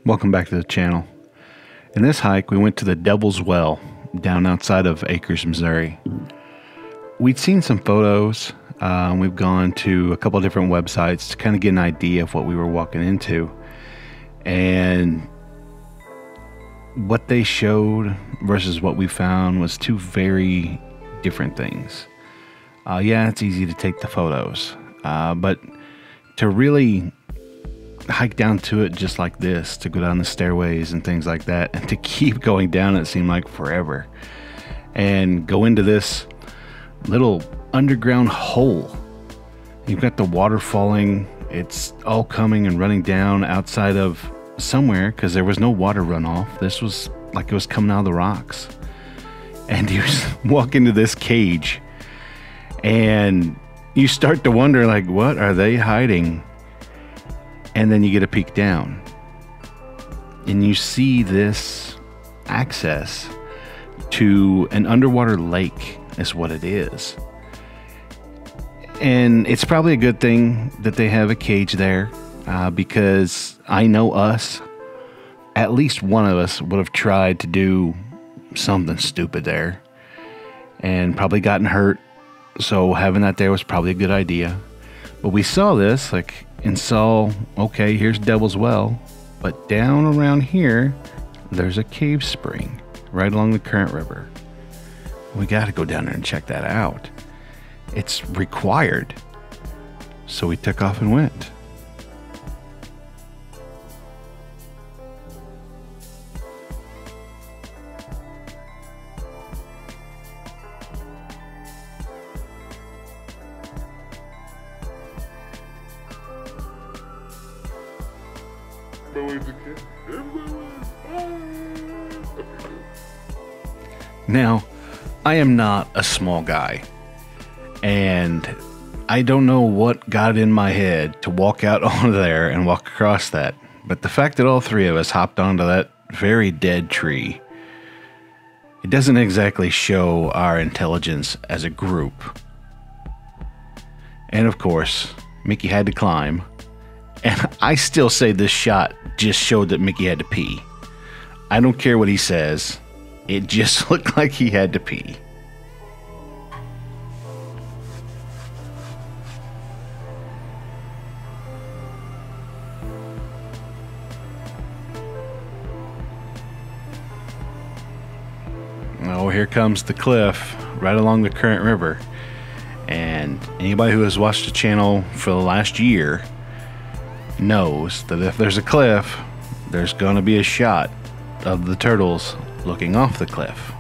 Welcome back to the channel. In this hike, we went to the Devil's Well down outside of Acres, Missouri. We'd seen some photos. We've gone to a couple of different websites to kind of get an idea of what we were walking into. And what they showed versus what we found was two very different things. Yeah, it's easy to take the photos, but to really hike down to it just like this, to go down the stairways and things like that, and to keep going down, it seemed like forever, and go into this little underground hole. You've got the water falling. It's all coming and running down outside of somewhere because there was no water runoff. This was like it was coming out of the rocks. And you walk into this cage and you start to wonder, like, what are they hiding? And then you get a peek down and you see this access to an underwater lake is what it is. And it's probably a good thing that they have a cage there, because I know at least one of us would have tried to do something stupid there and probably gotten hurt. So having that there was probably a good idea. But we saw this and saw, okay, here's Devil's Well, but down around here there's a cave spring right along the current river. We got to go down there and check that out. It's required. So we took off and went. Now, I am not a small guy, and I don't know what got in my head to walk out onto there and walk across that, but the fact that all three of us hopped onto that very dead tree, it doesn't exactly show our intelligence as a group. And of course, Mickey had to climb. And I still say this shot just showed that Mickey had to pee. I don't care what he says. It just looked like he had to pee. Oh, here comes the cliff right along the current river. And anybody who has watched the channel for the last year knows that if there's a cliff, there's gonna be a shot of the turtles looking off the cliff.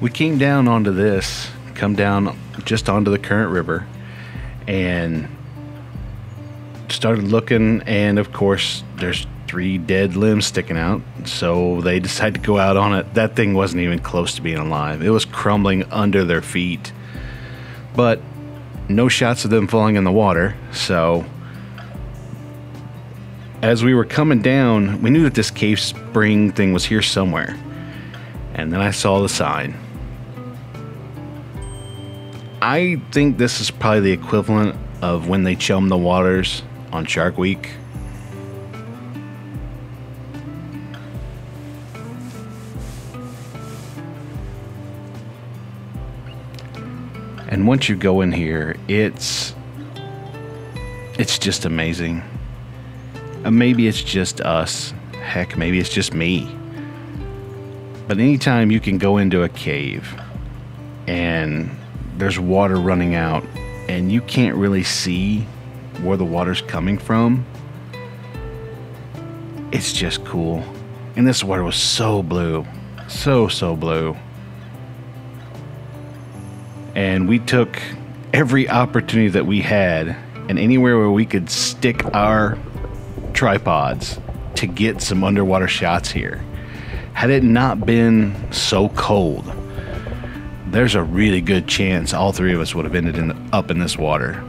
We came down onto this, come down just onto the current river, and started looking, and of course there's 3 dead limbs sticking out, so they decided to go out on it. That thing wasn't even close to being alive. It was crumbling under their feet, but no shots of them falling in the water. So as we were coming down, we knew that this cave spring thing was here somewhere, and then I saw the sign. I think this is probably the equivalent of when they chum the waters on Shark Week. And once you go in here, it's just amazing. Maybe it's just us. Heck, maybe it's just me. But anytime you can go into a cave and there's water running out and you can't really see where the water's coming from, it's just cool. And this water was so blue, so blue. And we took every opportunity that we had and anywhere where we could stick our tripods to get some underwater shots here. Had it not been so cold, there's a really good chance all 3 of us would have ended up in this water.